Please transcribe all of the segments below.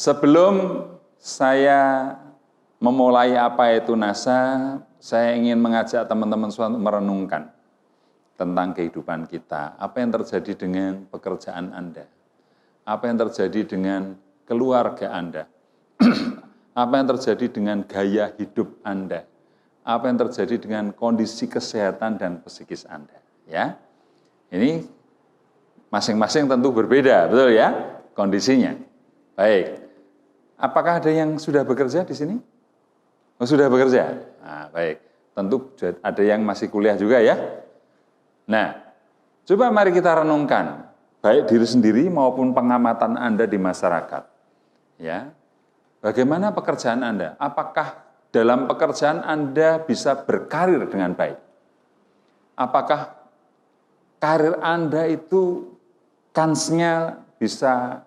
Sebelum saya memulai apa itu NASA, saya ingin mengajak teman-teman semua untuk merenungkan tentang kehidupan kita. Apa yang terjadi dengan pekerjaan Anda? Apa yang terjadi dengan keluarga Anda? Apa yang terjadi dengan gaya hidup Anda? Apa yang terjadi dengan kondisi kesehatan dan psikis Anda? Ya, ini masing-masing tentu berbeda, betul ya, kondisinya. Baik. Apakah ada yang sudah bekerja di sini? Oh, sudah bekerja? Nah, baik. Tentu ada yang masih kuliah juga ya. Nah, coba mari kita renungkan, baik diri sendiri maupun pengamatan Anda di masyarakat. Ya, bagaimana pekerjaan Anda? Apakah dalam pekerjaan Anda bisa berkarir dengan baik? Apakah karir Anda itu kansnya bisa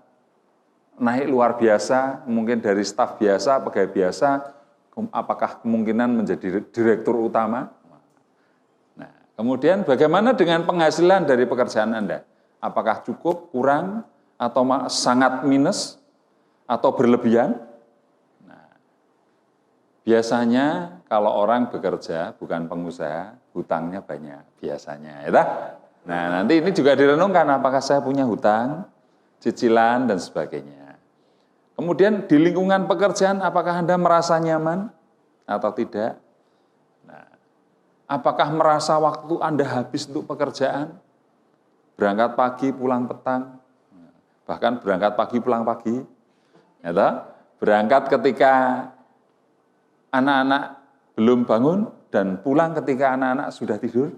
naik luar biasa, mungkin dari staf biasa, pegawai biasa, apakah kemungkinan menjadi direktur utama? Nah, kemudian bagaimana dengan penghasilan dari pekerjaan Anda? Apakah cukup, kurang, atau sangat minus, atau berlebihan? Nah, biasanya kalau orang bekerja, bukan pengusaha, hutangnya banyak, biasanya. Ya. Nah, nanti ini juga direnungkan, apakah saya punya hutang, cicilan, dan sebagainya. Kemudian di lingkungan pekerjaan, apakah Anda merasa nyaman atau tidak? Nah, apakah merasa waktu Anda habis untuk pekerjaan? Berangkat pagi, pulang petang, bahkan berangkat pagi, pulang pagi. Ya, berangkat ketika anak-anak belum bangun dan pulang ketika anak-anak sudah tidur.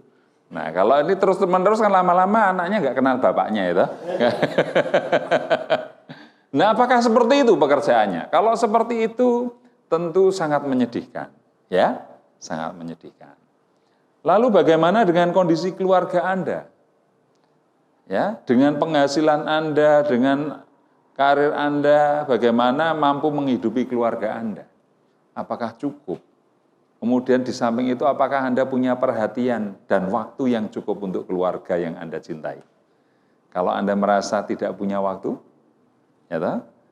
Nah, kalau ini terus-menerus kan lama-lama anaknya nggak kenal bapaknya, ya. Nah, apakah seperti itu pekerjaannya? Kalau seperti itu, tentu sangat menyedihkan, ya, sangat menyedihkan. Lalu bagaimana dengan kondisi keluarga Anda? Ya, dengan penghasilan Anda, dengan karir Anda, bagaimana mampu menghidupi keluarga Anda? Apakah cukup? Kemudian di samping itu, apakah Anda punya perhatian dan waktu yang cukup untuk keluarga yang Anda cintai? Kalau Anda merasa tidak punya waktu, ya,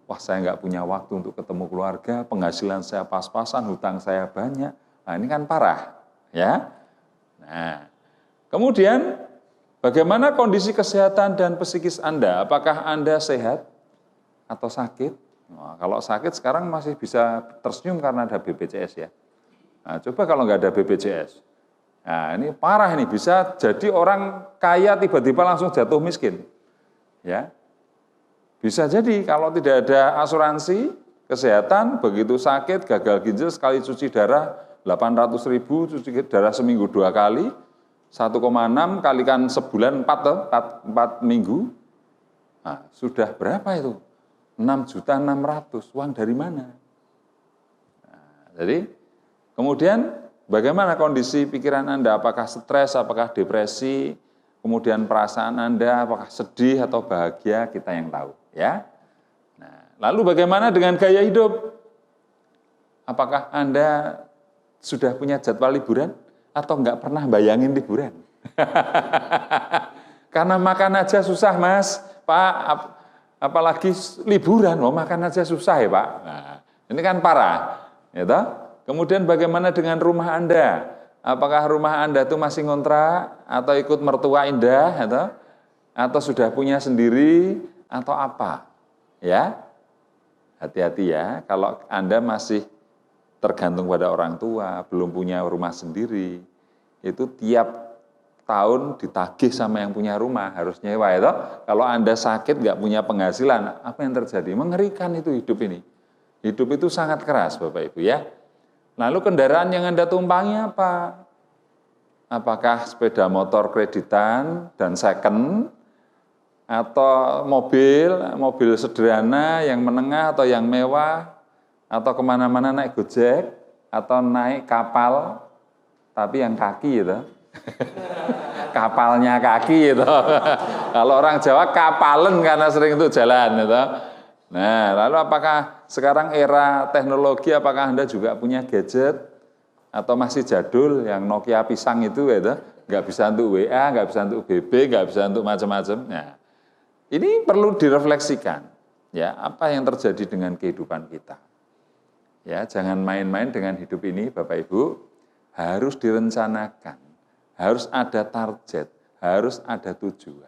wah saya nggak punya waktu untuk ketemu keluarga, penghasilan saya pas-pasan, hutang saya banyak, nah ini kan parah, ya. Nah, kemudian bagaimana kondisi kesehatan dan psikis Anda? Apakah Anda sehat atau sakit? Nah, kalau sakit sekarang masih bisa tersenyum karena ada BPJS ya. Nah, coba kalau nggak ada BPJS, nah ini parah, ini bisa jadi orang kaya tiba-tiba langsung jatuh miskin, ya. Bisa jadi kalau tidak ada asuransi kesehatan, begitu sakit, gagal ginjal, sekali cuci darah 800.000, cuci darah seminggu 2 kali, 1,6 kalikan sebulan 4 minggu, nah, sudah berapa itu? 6.600.000, uang dari mana? Nah, jadi kemudian bagaimana kondisi pikiran Anda? Apakah stres, apakah depresi, kemudian perasaan Anda, apakah sedih atau bahagia, kita yang tahu. Ya, nah, lalu bagaimana dengan gaya hidup? Apakah Anda sudah punya jadwal liburan atau nggak pernah bayangin liburan? Karena makan aja susah, Mas, Pak, apalagi liburan, mau makan aja susah ya, Pak. Nah, ini kan parah, ya toh? Kemudian bagaimana dengan rumah Anda? Apakah rumah Anda itu masih ngontrak atau ikut mertua indah, ya toh? Atau sudah punya sendiri? Atau apa, ya, hati-hati ya, kalau Anda masih tergantung pada orang tua, belum punya rumah sendiri, itu tiap tahun ditagih sama yang punya rumah, harus nyewa, ya. Kalau Anda sakit, nggak punya penghasilan, apa yang terjadi? Mengerikan itu hidup ini. Hidup itu sangat keras, Bapak Ibu ya. Lalu kendaraan yang Anda tumpangi apa? Apakah sepeda motor kreditan dan second, atau mobil sederhana yang menengah atau yang mewah, atau kemana-mana naik Gojek, atau naik kapal, tapi yang kaki gitu. Kapalnya kaki gitu. Kalau orang Jawa kapalen karena sering itu jalan gitu. Nah, lalu apakah sekarang era teknologi, apakah Anda juga punya gadget, atau masih jadul yang Nokia pisang itu gitu, nggak bisa untuk WA, nggak bisa untuk BB, nggak bisa untuk macam-macam. Nah, ini perlu direfleksikan. Ya, apa yang terjadi dengan kehidupan kita? Ya, jangan main-main dengan hidup ini, Bapak Ibu. Harus direncanakan, harus ada target, harus ada tujuan.